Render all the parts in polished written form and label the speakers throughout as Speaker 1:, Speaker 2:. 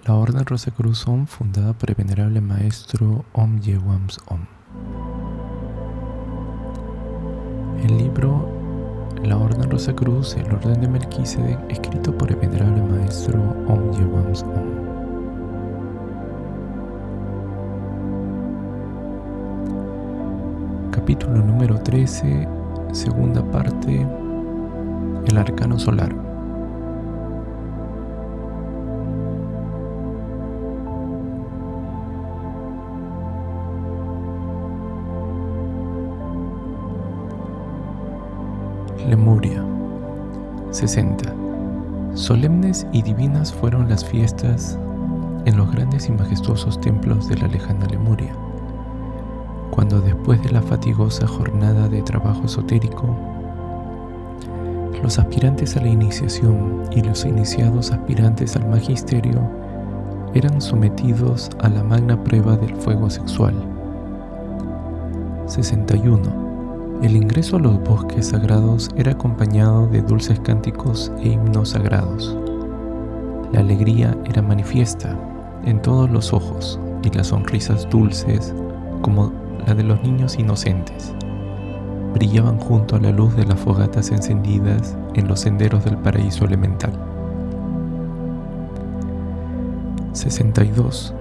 Speaker 1: La Orden Rosacruz Om, fundada por el venerable maestro Om Yewams Om. El libro La Orden Rosacruz, el Orden de Melquisedec, escrito por el venerable maestro Om Yewams Om. Capítulo número 13, segunda parte, el arcano solar. Lemuria. 60. Solemnes y divinas fueron las fiestas en los grandes y majestuosos templos de la lejana Lemuria, cuando después de la fatigosa jornada de trabajo esotérico, los aspirantes a la iniciación y los iniciados aspirantes al magisterio eran sometidos a la magna prueba del fuego sexual. 61. El ingreso a los bosques sagrados era acompañado de dulces cánticos e himnos sagrados. La alegría era manifiesta en todos los ojos y las sonrisas dulces, como la de los niños inocentes, brillaban junto a la luz de las fogatas encendidas en los senderos del paraíso elemental. 62.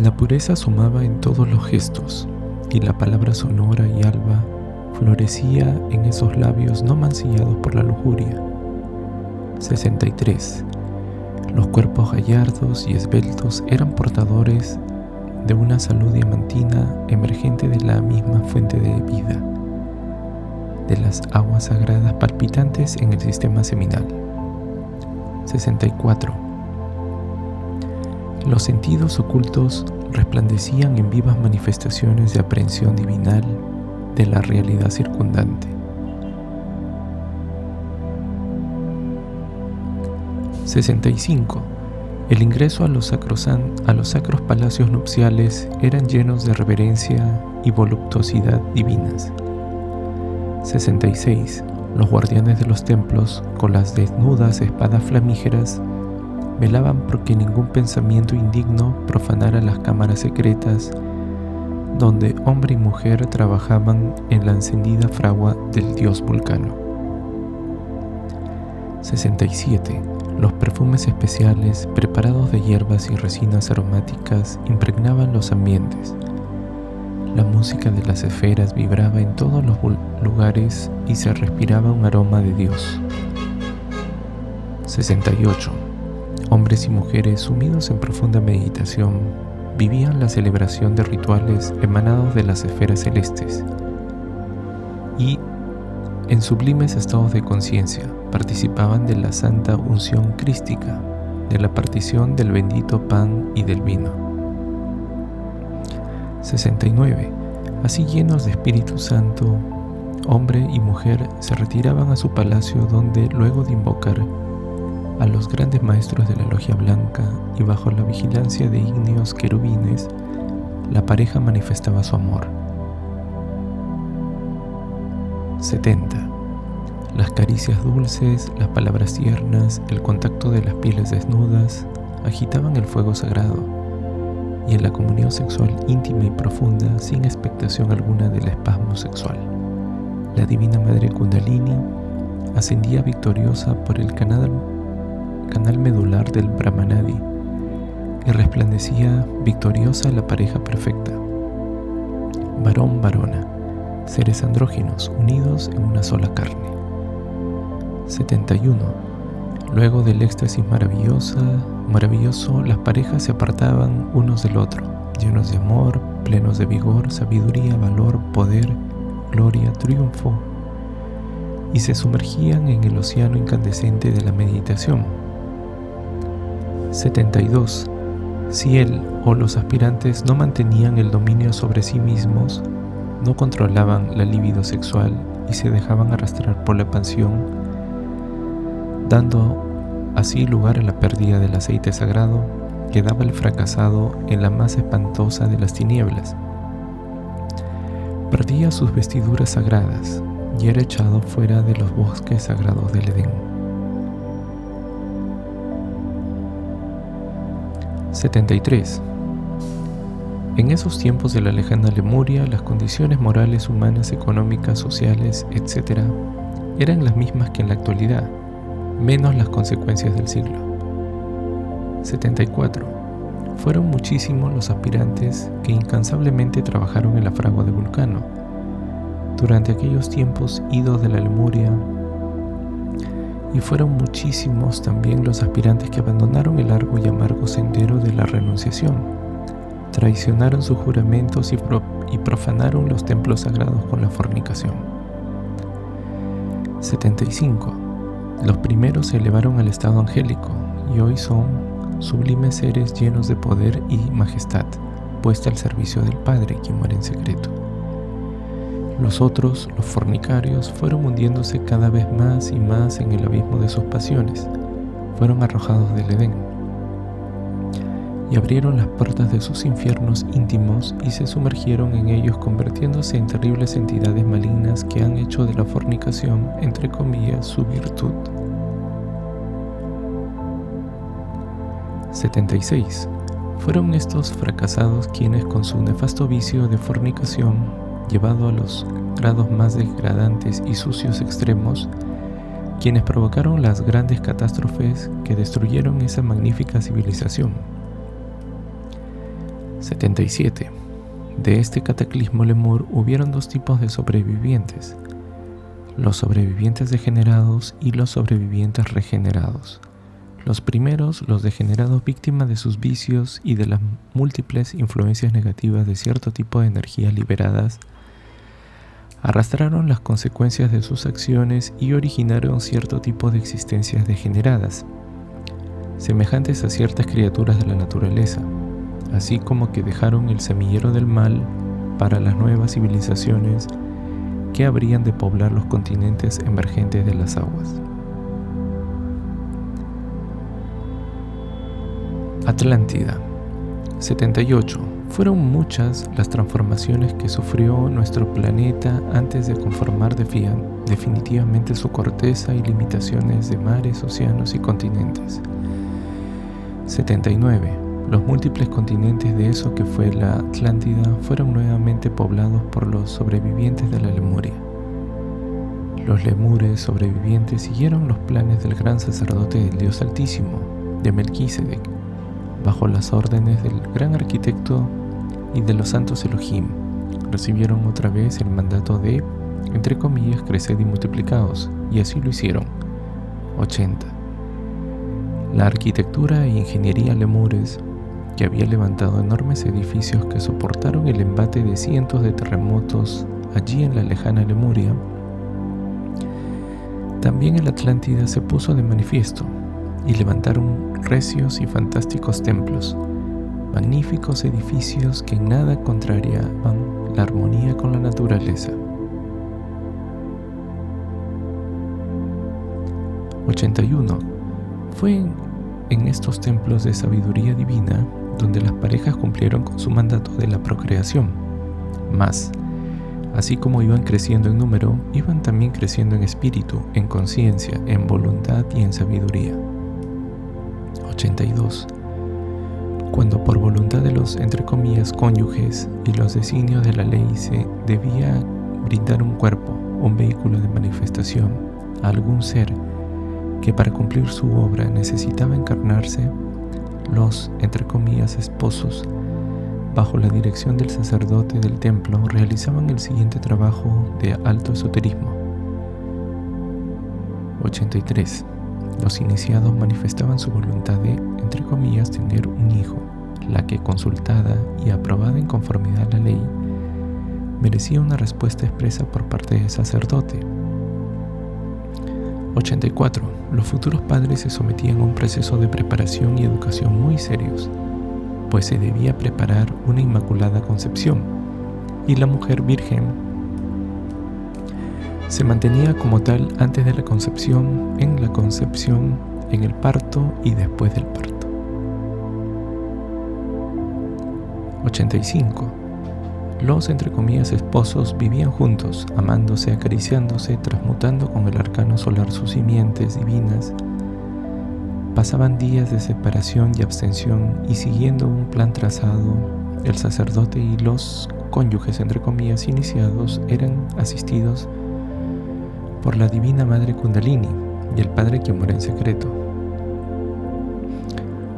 Speaker 1: La pureza asomaba en todos los gestos, y la palabra sonora y alba florecía en esos labios no mancillados por la lujuria. 63. Los cuerpos gallardos y esbeltos eran portadores de una salud diamantina emergente de la misma fuente de vida, de las aguas sagradas palpitantes en el sistema seminal. 64. Los sentidos ocultos resplandecían en vivas manifestaciones de aprehensión divinal de la realidad circundante. 65. El ingreso a los sacros palacios nupciales eran llenos de reverencia y voluptuosidad divinas. 66. Los guardianes de los templos, con las desnudas espadas flamígeras, velaban porque ningún pensamiento indigno profanara las cámaras secretas donde hombre y mujer trabajaban en la encendida fragua del dios Vulcano. 67. Los perfumes especiales preparados de hierbas y resinas aromáticas impregnaban los ambientes. La música de las esferas vibraba en todos los lugares y se respiraba un aroma de Dios. 68. Hombres y mujeres sumidos en profunda meditación vivían la celebración de rituales emanados de las esferas celestes y, en sublimes estados de conciencia, participaban de la santa unción crística, de la partición del bendito pan y del vino. 69. Así llenos de Espíritu Santo, hombre y mujer se retiraban a su palacio donde, luego de invocar a los grandes maestros de la logia blanca y bajo la vigilancia de ígneos querubines, la pareja manifestaba su amor. 70. Las caricias dulces, las palabras tiernas, el contacto de las pieles desnudas agitaban el fuego sagrado, y en la comunión sexual íntima y profunda, sin expectación alguna del espasmo sexual, la divina madre Kundalini ascendía victoriosa por el canal medular del Brahmanadi y resplandecía victoriosa la pareja perfecta, varón-varona, seres andróginos unidos en una sola carne. 71. Luego del éxtasis maravilloso, las parejas se apartaban unos del otro, llenos de amor, plenos de vigor, sabiduría, valor, poder, gloria, triunfo, y se sumergían en el océano incandescente de la meditación. 72. Si él o los aspirantes no mantenían el dominio sobre sí mismos, no controlaban la libido sexual y se dejaban arrastrar por la pasión, dando así lugar a la pérdida del aceite sagrado, quedaba el fracasado en la más espantosa de las tinieblas. Perdía sus vestiduras sagradas y era echado fuera de los bosques sagrados del Edén. 73. En esos tiempos de la lejana Lemuria, las condiciones morales, humanas, económicas, sociales, etc., eran las mismas que en la actualidad, menos las consecuencias del siglo. 74. Fueron muchísimos los aspirantes que incansablemente trabajaron en la fragua de Vulcano. Durante aquellos tiempos idos de la Lemuria, y fueron muchísimos también los aspirantes que abandonaron el largo y amargo sendero de la renunciación, traicionaron sus juramentos y profanaron los templos sagrados con la fornicación. 75. Los primeros se elevaron al estado angélico y hoy son sublimes seres llenos de poder y majestad, puesta al servicio del Padre, quien muere en secreto. Los otros, los fornicarios, fueron hundiéndose cada vez más y más en el abismo de sus pasiones. Fueron arrojados del Edén y abrieron las puertas de sus infiernos íntimos y se sumergieron en ellos, convirtiéndose en terribles entidades malignas que han hecho de la fornicación, entre comillas, su virtud. 76. Fueron estos fracasados quienes, con su nefasto vicio de fornicación, llevado a los grados más degradantes y sucios extremos, quienes provocaron las grandes catástrofes que destruyeron esa magnífica civilización. 77. De este cataclismo Lemur hubieron dos tipos de sobrevivientes: los sobrevivientes degenerados y los sobrevivientes regenerados. Los primeros, los degenerados, víctimas de sus vicios y de las múltiples influencias negativas de cierto tipo de energías liberadas, arrastraron las consecuencias de sus acciones y originaron cierto tipo de existencias degeneradas, semejantes a ciertas criaturas de la naturaleza, así como que dejaron el semillero del mal para las nuevas civilizaciones que habrían de poblar los continentes emergentes de las aguas. Atlántida. 78. Fueron muchas las transformaciones que sufrió nuestro planeta antes de conformar definitivamente su corteza y limitaciones de mares, océanos y continentes. 79. Los múltiples continentes de eso que fue la Atlántida fueron nuevamente poblados por los sobrevivientes de la Lemuria. Los lemures sobrevivientes siguieron los planes del gran sacerdote del Dios Altísimo, de Melquisedec, bajo las órdenes del gran arquitecto y de los santos Elohim. Recibieron otra vez el mandato de, entre comillas, creced y multiplicaos, y así lo hicieron. 80. La arquitectura e ingeniería lemures, que había levantado enormes edificios que soportaron el embate de cientos de terremotos allí en la lejana Lemuria, también en la Atlántida se puso de manifiesto, y levantaron recios y fantásticos templos, magníficos edificios que en nada contrariaban la armonía con la naturaleza. 81. Fue en estos templos de sabiduría divina donde las parejas cumplieron con su mandato de la procreación. Mas, así como iban creciendo en número, iban también creciendo en espíritu, en conciencia, en voluntad y en sabiduría. 82. Cuando por voluntad de los, entre comillas, cónyuges y los designios de la ley se debía brindar un cuerpo, un vehículo de manifestación a algún ser que para cumplir su obra necesitaba encarnarse, los, entre comillas, esposos, bajo la dirección del sacerdote del templo, realizaban el siguiente trabajo de alto esoterismo. 83. Los iniciados manifestaban su voluntad de, entre comillas, tener un hijo, la que, consultada y aprobada en conformidad a la ley, merecía una respuesta expresa por parte del sacerdote. 84. Los futuros padres se sometían a un proceso de preparación y educación muy serios, pues se debía preparar una inmaculada concepción, y la mujer virgen se mantenía como tal antes de la concepción, en el parto y después del parto. 85. Los, entre comillas, esposos vivían juntos, amándose, acariciándose, transmutando con el arcano solar sus simientes divinas Pasaban días de separación y abstención y siguiendo un plan trazado, el sacerdote y los cónyuges, entre comillas, iniciados eran asistidos por la Divina Madre Kundalini y el Padre que mora en secreto.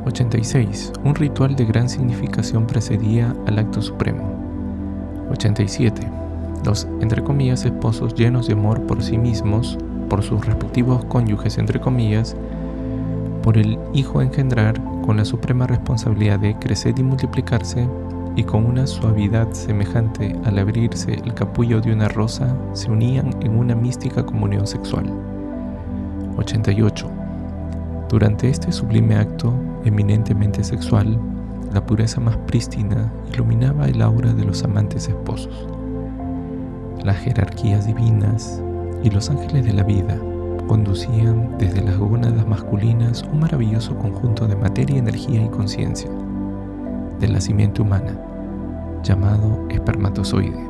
Speaker 1: 86. Un ritual de gran significación precedía al acto supremo. 87. Los, entre comillas, esposos llenos de amor por sí mismos, por sus respectivos cónyuges, entre comillas, por el Hijo engendrar, con la suprema responsabilidad de crecer y multiplicarse, y con una suavidad semejante al abrirse el capullo de una rosa, se unían en una mística comunión sexual. 88. Durante este sublime acto, eminentemente sexual, la pureza más prístina iluminaba el aura de los amantes esposos. Las jerarquías divinas y los ángeles de la vida conducían desde las gónadas masculinas un maravilloso conjunto de materia, energía y conciencia de la simiente humana, llamado espermatozoide,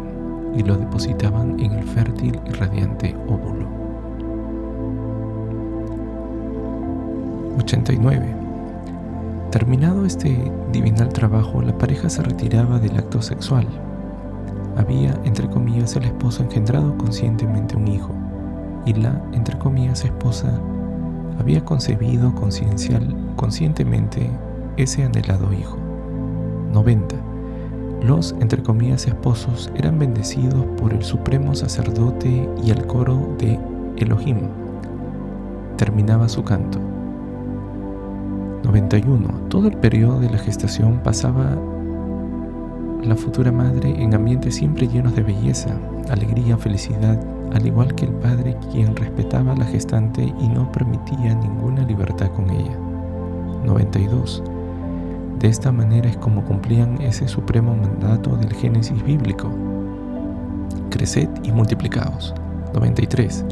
Speaker 1: y lo depositaban en el fértil y radiante óvulo. 89. Terminado este divinal trabajo, la pareja se retiraba del acto sexual. Había, entre comillas, el esposo engendrado conscientemente un hijo, y la, entre comillas, esposa había concebido conscientemente ese anhelado hijo. 90. Los, entre comillas, esposos eran bendecidos por el supremo sacerdote y el coro de Elohim. Terminaba su canto. 91. Todo el periodo de la gestación pasaba la futura madre en ambientes siempre llenos de belleza, alegría, felicidad, al igual que el padre, quien respetaba a la gestante y no permitía ninguna libertad con ella. 92. De esta manera es como cumplían ese supremo mandato del Génesis bíblico: creced y multiplicaos. 93.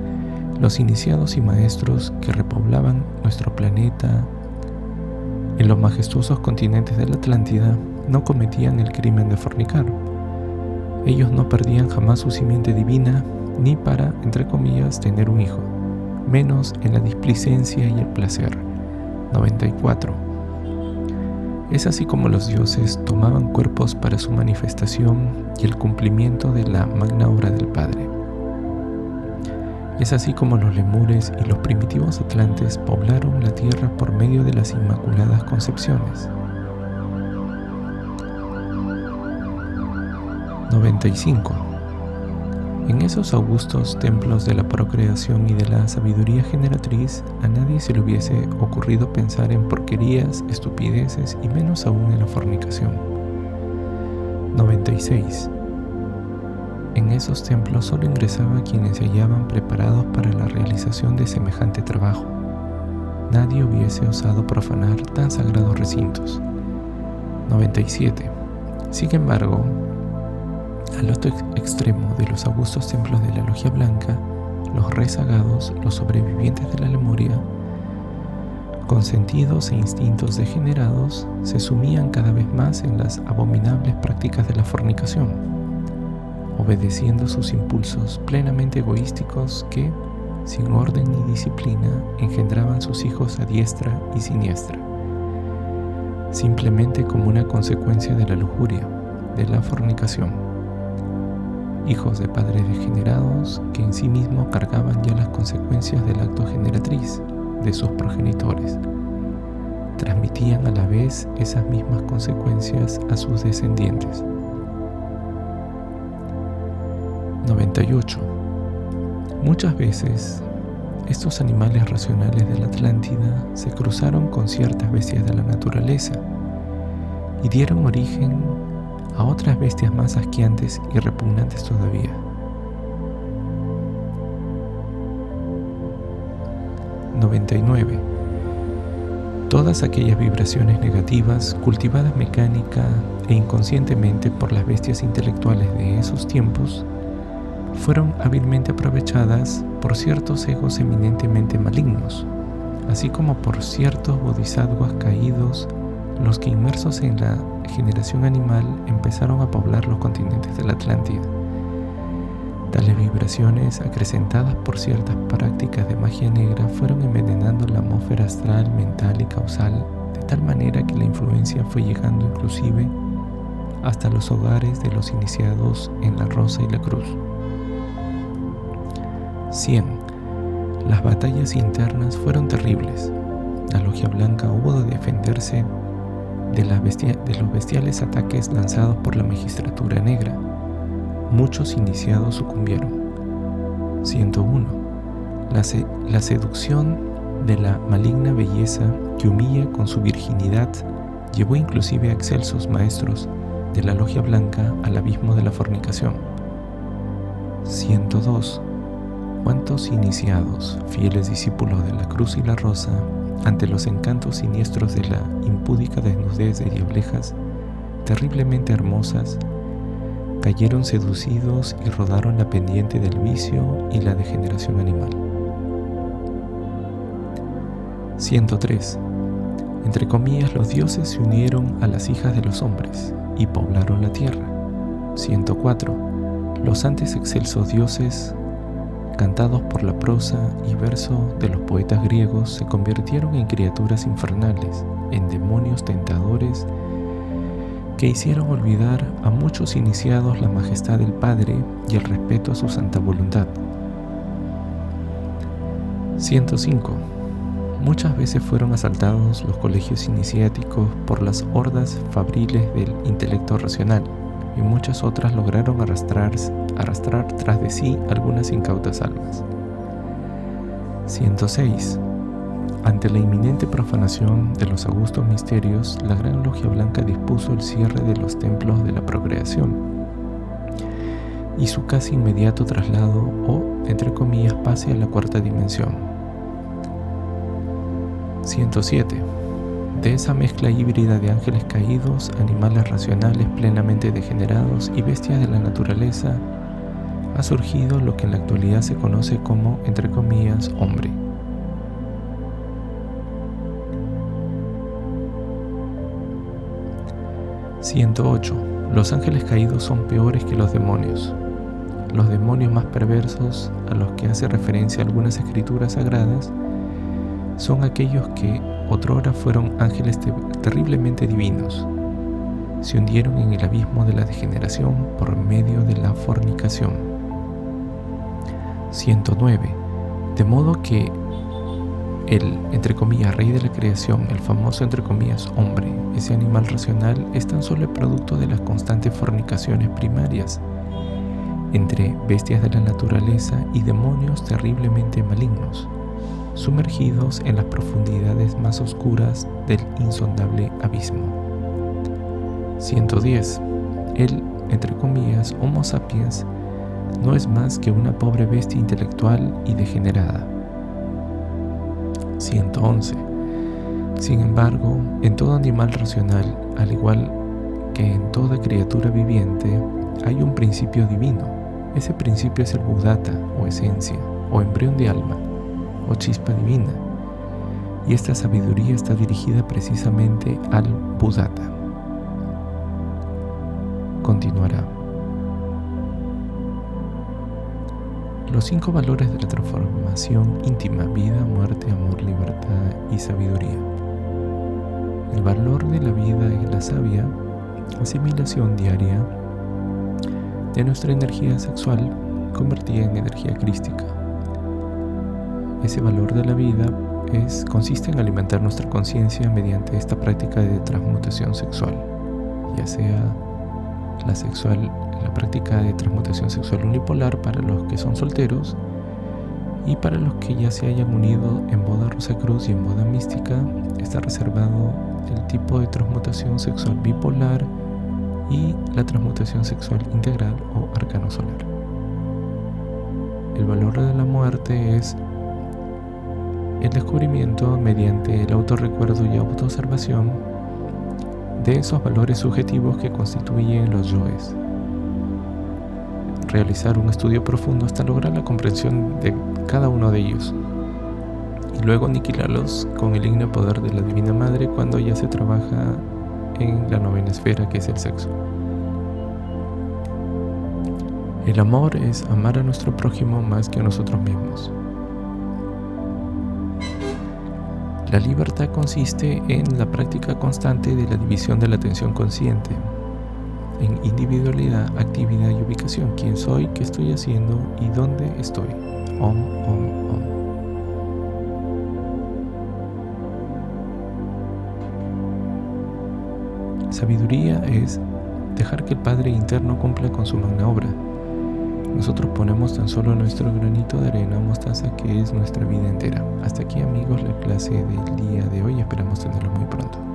Speaker 1: Los iniciados y maestros que repoblaban nuestro planeta en los majestuosos continentes de la Atlántida no cometían el crimen de fornicar. Ellos no perdían jamás su simiente divina, ni para, entre comillas, tener un hijo, menos en la displicencia y el placer. 94. Es así como los dioses tomaban cuerpos para su manifestación y el cumplimiento de la magna obra del Padre. Es así como los lemures y los primitivos atlantes poblaron la tierra por medio de las Inmaculadas Concepciones. 95. En esos augustos templos de la procreación y de la sabiduría generatriz, a nadie se le hubiese ocurrido pensar en porquerías, estupideces y menos aún en la fornicación. 96. En esos templos solo ingresaba quienes se hallaban preparados para la realización de semejante trabajo. Nadie hubiese osado profanar tan sagrados recintos. 97. Sin embargo, al otro extremo de los augustos templos de la Logia Blanca, los rezagados, los sobrevivientes de la Lemuria, con sentidos e instintos degenerados, se sumían cada vez más en las abominables prácticas de la fornicación, obedeciendo sus impulsos plenamente egoísticos que, sin orden ni disciplina, engendraban sus hijos a diestra y siniestra, simplemente como una consecuencia de la lujuria, de la fornicación. Hijos de padres degenerados que en sí mismos cargaban ya las consecuencias del acto generatriz de sus progenitores, transmitían a la vez esas mismas consecuencias a sus descendientes. 98. Muchas veces, estos animales racionales de la Atlántida se cruzaron con ciertas bestias de la naturaleza y dieron origen a otras bestias más asqueantes y repugnantes todavía. 99. Todas aquellas vibraciones negativas cultivadas mecánica e inconscientemente por las bestias intelectuales de esos tiempos fueron hábilmente aprovechadas por ciertos egos eminentemente malignos, así como por ciertos bodhisattvas caídos, los que, inmersos en la generación animal, empezaron a poblar los continentes de la Atlántida. Tales vibraciones, acrecentadas por ciertas prácticas de magia negra, fueron envenenando la atmósfera astral, mental y causal, de tal manera que la influencia fue llegando inclusive hasta los hogares de los iniciados en la Rosa y la Cruz. 100. Las batallas internas fueron terribles. La Logia Blanca hubo de defenderse de los bestiales ataques lanzados por la Magistratura Negra. Muchos iniciados sucumbieron. 101. La seducción de la maligna belleza que humilla con su virginidad llevó inclusive a excelsos maestros de la Logia Blanca al abismo de la fornicación. 102. ¿Cuántos iniciados, fieles discípulos de la Cruz y la Rosa, ante los encantos siniestros de la impúdica desnudez de diablejas terriblemente hermosas, cayeron seducidos y rodaron la pendiente del vicio y la degeneración animal? 103. Entre comillas, los dioses se unieron a las hijas de los hombres y poblaron la tierra. 104. Los antes excelsos dioses, cantados por la prosa y verso de los poetas griegos, se convirtieron en criaturas infernales, en demonios tentadores que hicieron olvidar a muchos iniciados la majestad del Padre y el respeto a su santa voluntad. 105. Muchas veces fueron asaltados los colegios iniciáticos por las hordas fabriles del intelecto racional, y muchas otras lograron arrastrar tras de sí algunas incautas almas. 106. Ante la inminente profanación de los augustos misterios, la Gran Logia Blanca dispuso el cierre de los templos de la procreación y su casi inmediato traslado o, entre comillas, pase a la cuarta dimensión. 107. De esa mezcla híbrida de ángeles caídos, animales racionales plenamente degenerados y bestias de la naturaleza, ha surgido lo que en la actualidad se conoce como, entre comillas, hombre. 108. Los ángeles caídos son peores que los demonios. Los demonios más perversos, a los que hace referencia algunas escrituras sagradas, son aquellos que otrora fueron ángeles terriblemente divinos. Se hundieron en el abismo de la degeneración por medio de la fornicación. 109. De modo que el, entre comillas, rey de la creación, el famoso, entre comillas, hombre, ese animal racional, es tan solo el producto de las constantes fornicaciones primarias entre bestias de la naturaleza y demonios terriblemente malignos, sumergidos en las profundidades más oscuras del insondable abismo. 110. El, entre comillas, Homo sapiens no es más que una pobre bestia intelectual y degenerada. 111. Sin embargo, en todo animal racional, al igual que en toda criatura viviente, hay un principio divino. Ese principio es el Buddhata, o esencia, o embrión de alma, o chispa divina, y esta sabiduría está dirigida precisamente al Buddhata. Continuará. Los 5 valores de la transformación íntima: vida, muerte, amor, libertad y sabiduría. El valor de la vida y la sabia asimilación diaria de nuestra energía sexual convertida en energía crística. Ese valor de la vida consiste en alimentar nuestra conciencia mediante esta práctica de transmutación sexual, ya sea la práctica de transmutación sexual unipolar para los que son solteros, y para los que ya se hayan unido en boda Rosacruz y en boda mística está reservado el tipo de transmutación sexual bipolar y la transmutación sexual integral o arcano solar. El valor de la muerte es el descubrimiento mediante el autorrecuerdo y autoobservación de esos valores subjetivos que constituyen los yoes. Realizar un estudio profundo hasta lograr la comprensión de cada uno de ellos y luego aniquilarlos con el ignio poder de la Divina Madre cuando ya se trabaja en la novena esfera, que es el sexo. El amor es amar a nuestro prójimo más que a nosotros mismos. La libertad consiste en la práctica constante de la división de la atención consciente en individualidad, actividad y ubicación. ¿Quién soy? ¿Qué estoy haciendo? ¿Y dónde estoy? Om, om, om. Sabiduría es dejar que el Padre interno cumpla con su magna obra. Nosotros ponemos tan solo nuestro granito de arena, mostaza, que es nuestra vida entera. Hasta aquí, amigos, la clase del día de hoy. Esperamos tenerlo muy pronto.